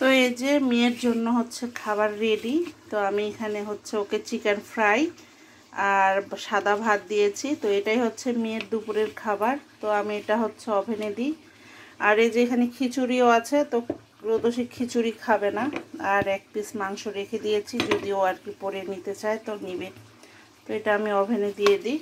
তো এই যে মেয়ের জন্য হচ্ছে খাবার রেডি। তো আমি এখানে হচ্ছে ওকে চিকেন ফ্রাই আর সাদা ভাত দিয়েছি। তো এটাই হচ্ছে মেয়ের দুপুরের খাবার। তো আমি এটা হচ্ছে ওভেনে দিই। আর এই যে এখানে খিচুড়িও আছে, তো রোদসী খিচুড়ি খাবে না, আর এক পিস মাংস রেখে দিয়েছি, যদি ও আর কি পরে নিতে চায় তো নিবে। তো এটা আমি ওভেনে দিয়ে দিই।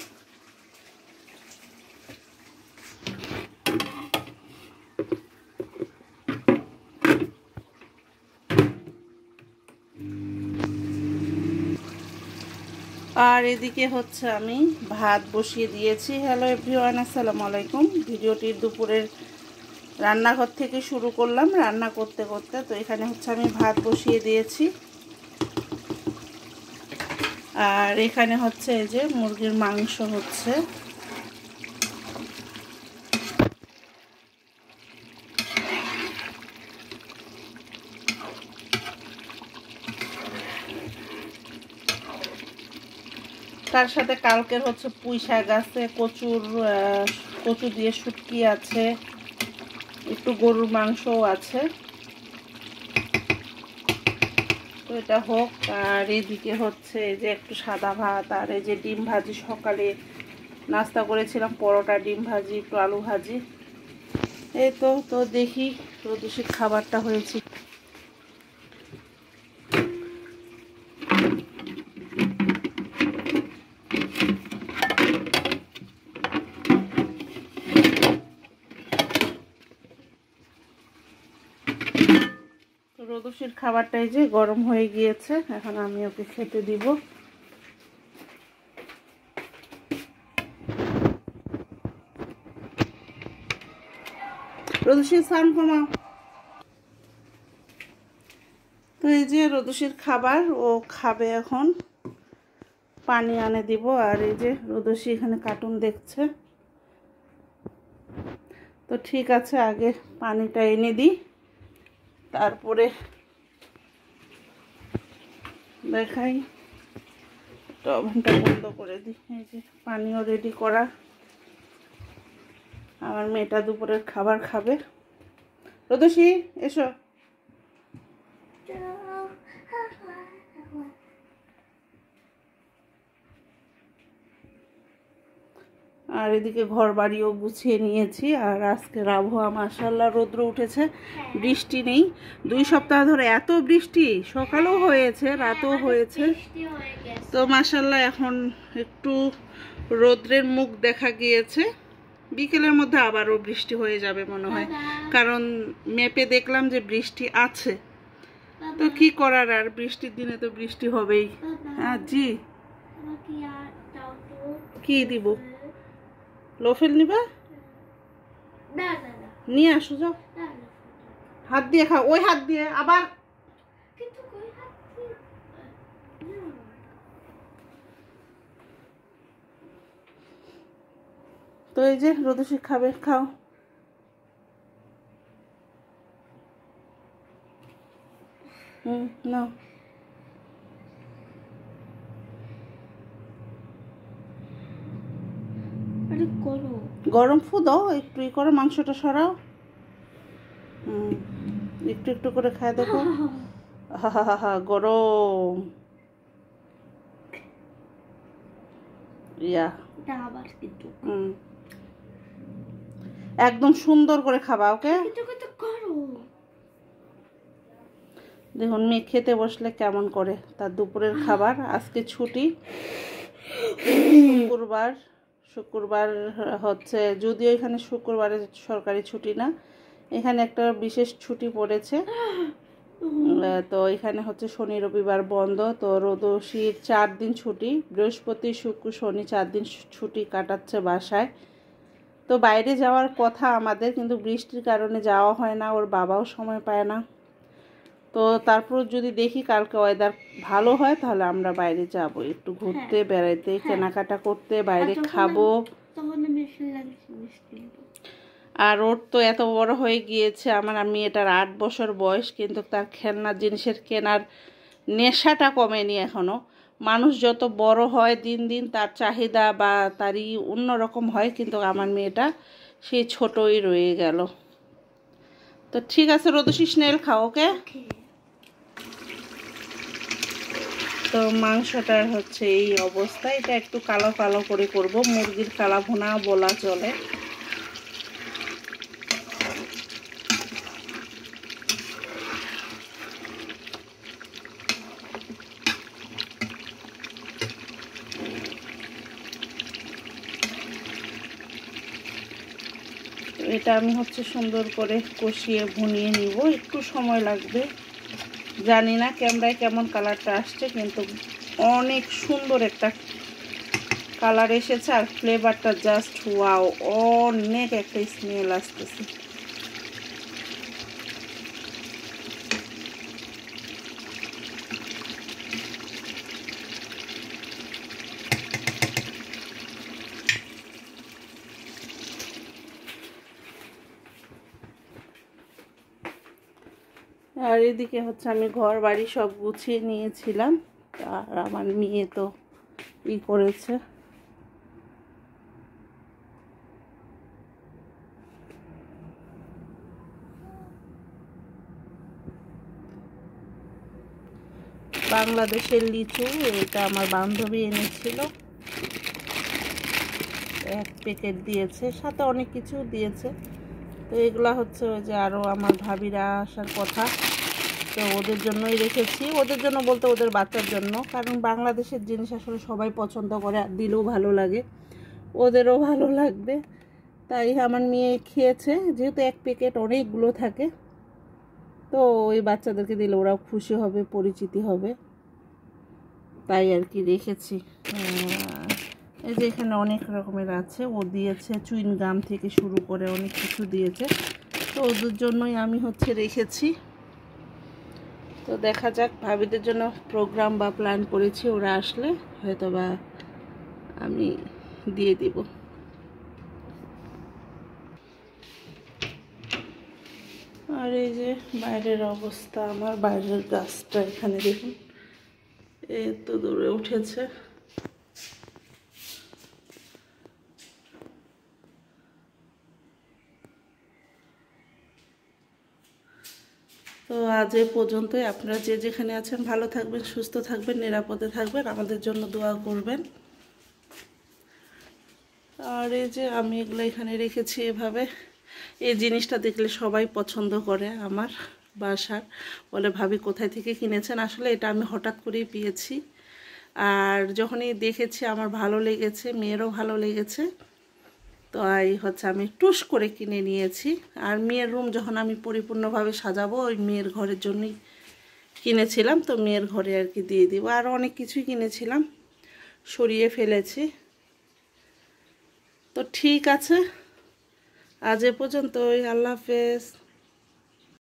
আর এদিকে হচ্ছে আমি ভাত বসিয়ে দিয়েছি। হ্যালো এভরিওয়ান, আসসালামু আলাইকুম। ভিডিওটির দুপুরের রান্নাঘর থেকে শুরু করলাম রান্না করতে করতে। তো এখানে হচ্ছে আমি ভাত বসিয়ে দিয়েছি, আর এখানে হচ্ছে এই যে মুরগির মাংস হচ্ছে। তার সাথে কালকের হচ্ছে পুঁই শাক আছে, কচু দিয়ে শুটকি আছে, একটু গরুর মাংসও আছে। তো এটা হোক। আর এইদিকে হচ্ছে এই যে একটু সাদা ভাত, আর এই যে ডিম ভাজি, সকালে নাস্তা করেছিলাম পরোটা, ডিম ভাজি, একটু আলু ভাজি। এই তো দেখি রোদসির খাবারটা হয়েছে। রোদসির খাবারটাই যে গরম হয়ে গিয়েছে, এখন আমি ওকে খেতে দিব। রোদসির স্নান কমাও। তো এই যে রোদসির খাবার, ও খাবে এখন। পানি আনে দিব। আর এই যে রোদসি এখানে কার্টুন দেখছে। তো ঠিক আছে, আগে পানিটা এনে দিই, তারপরে দেখাই। তো ওভেনটা বন্ধ করে দিই। এই যে পানিও রেডি করা। আমার মেয়েটা দুপুরের খাবার খাবে। রোদসি এসো। আর এদিকে ঘর বাড়িও গুছিয়ে নিয়েছি। আর আজকের আবহাওয়া মাশাআল্লাহ, রৌদ্র উঠেছে, বৃষ্টি নেই। 2 সপ্তাহ ধরে এত বৃষ্টি, সকালেও হয়েছে, রাতেও হয়েছে। তো মাশাআল্লাহ এখন একটু রৌদ্রের মুখ দেখা গিয়েছে। বিকেলের মধ্যে আবারও বৃষ্টি হয়ে যাবে মনে হয়, কারণ ম্যাপে দেখলাম যে বৃষ্টি আছে। তো কি করার, আর বৃষ্টির দিনে তো বৃষ্টি হবেই। হ্যাঁ জি, কি দিব? লোফেল নিবা? নিয়ে আসো, যাও। হাত দিয়ে খাও, ওই হাত দিয়ে আবার। তো এই যে রোদসি খাবে, খাও। নাও। গরম ফু দাও, একটু ই করো, মাংসটা সরাও। একটু একটু করে খায় দেখো। হা গরম। ইয়া একদম সুন্দর করে খাবা, ওকে? দেখুন মেয়ে খেতে বসলে কেমন করে। তার দুপুরের খাবার আজকে ছুটি, শুক্রবার হচ্ছে, যদিও এখানে শুক্রবারে সরকারি ছুটি না, এখানে একটা বিশেষ ছুটি পড়েছে। তো এখানে হচ্ছে শনি রবিবার বন্ধ। তো রোদসির 4 দিন ছুটি, বৃহস্পতি শুক্র শনি 4 দিন ছুটি কাটাচ্ছে বাসায়। তো বাইরে যাওয়ার কথা আমাদের, কিন্তু বৃষ্টির কারণে যাওয়া হয় না, ওর বাবাও সময় পায় না। তো তারপর যদি দেখি কালকে ওয়েদার ভালো হয়, তাহলে আমরা বাইরে যাব একটু ঘুরতে, বেড়াইতে, কেনাকাটা করতে, বাইরে খাবো। আর ওর তো এত বড় হয়ে গিয়েছে, আমার মেয়েটার 8 বছর বয়স, কিন্তু তার খেলনা জিনিসের কেনার নেশাটা কমেনি এখনও। মানুষ যত বড় হয় দিন দিন তার চাহিদা বা তারই অন্যরকম হয়, কিন্তু আমার মেয়েটা সেই ছোটই রয়ে গেল। তো ঠিক আছে রোদসি, স্নেল খাও, ওকে? তো মাংসটার হচ্ছে এই অবস্থা। এটা একটু কালো কালো করে করব, মুরগির কালা ভুনা বলা চলে। এটা আমি হচ্ছে সুন্দর করে কষিয়ে ভুনিয়ে নিব, একটু সময় লাগবে। জানি না ক্যামেরায় কেমন কালারটা আসছে, কিন্তু অনেক সুন্দর একটা কালার এসেছে। আর ফ্লেভারটা জাস্ট ওয়াও, অনেক একটা স্মেল আসতেছে। আর এদিকে হচ্ছে আমি ঘর বাড়ি সব গুছিয়ে নিয়েছিলাম, আর আমার মেয়ে তো করেছে। বাংলাদেশের লিচু, এটা আমার বান্ধবী এনেছিল, 1 প্যাকেট দিয়েছে, সাথে অনেক কিছু দিয়েছে। তো এগুলা হচ্ছে ওই যে আরও আমার ভাবিরা আসার কথা, তো ওদের জন্যই রেখেছি। ওদের জন্য বলতে ওদের বাচ্চার জন্য, কারণ বাংলাদেশের জিনিস আসলে সবাই পছন্দ করে, আর দিলেও ভালো লাগে, ওদেরও ভালো লাগবে। তাই আমার মেয়ে খেয়েছে, যেহেতু 1 প্যাকেট অনেকগুলো থাকে, তো ওই বাচ্চাদেরকে দিলে ওরাও খুশি হবে, পরিচিতি হবে, তাই আর কি রেখেছি। এই যে এখানে অনেক রকমের আছে, ও দিয়েছে চুইন গাম থেকে শুরু করে অনেক কিছু দিয়েছে, তো ওদের জন্যই আমি হচ্ছে রেখেছি। তো দেখা যাক, ভাবিদের জন্য প্রোগ্রাম বা প্ল্যান করেছি, ওরা আসলে হয়তো বা আমি দিয়ে দিব। আর এই যে বাইরের অবস্থা, আমার বাইরের গাছটা এখানে দেখুন এত দূরে উঠেছে। তো আজ এ পর্যন্তই। আপনারা যে যেখানে আছেন ভালো থাকবেন, সুস্থ থাকবেন, নিরাপদে থাকবেন, আমাদের জন্য দোয়া করবেন। আর এই যে আমি এগুলো এখানে রেখেছি এভাবে। এই জিনিসটা দেখলে সবাই পছন্দ করে আমার বাসার, বলে ভাবি কোথায় থেকে কিনেছেন। আসলে এটা আমি হঠাৎ করেই পেয়েছি, আর যখনই দেখেছি আমার ভালো লেগেছে, মেয়েরও ভালো লেগেছে, তো এই হচ্ছে আমি টুস করে কিনে নিয়েছি। আর মেয়ের রুম যখন আমি পরিপূর্ণভাবে সাজাবো, ওই মেয়ের ঘরের জন্যই কিনেছিলাম, তো মেয়ের ঘরে আর কি দিয়ে দিব। আর অনেক কিছুই কিনেছিলাম, সরিয়ে ফেলেছি। তো ঠিক আছে, আজ এ পর্যন্তই, আল্লাহ হাফেজ।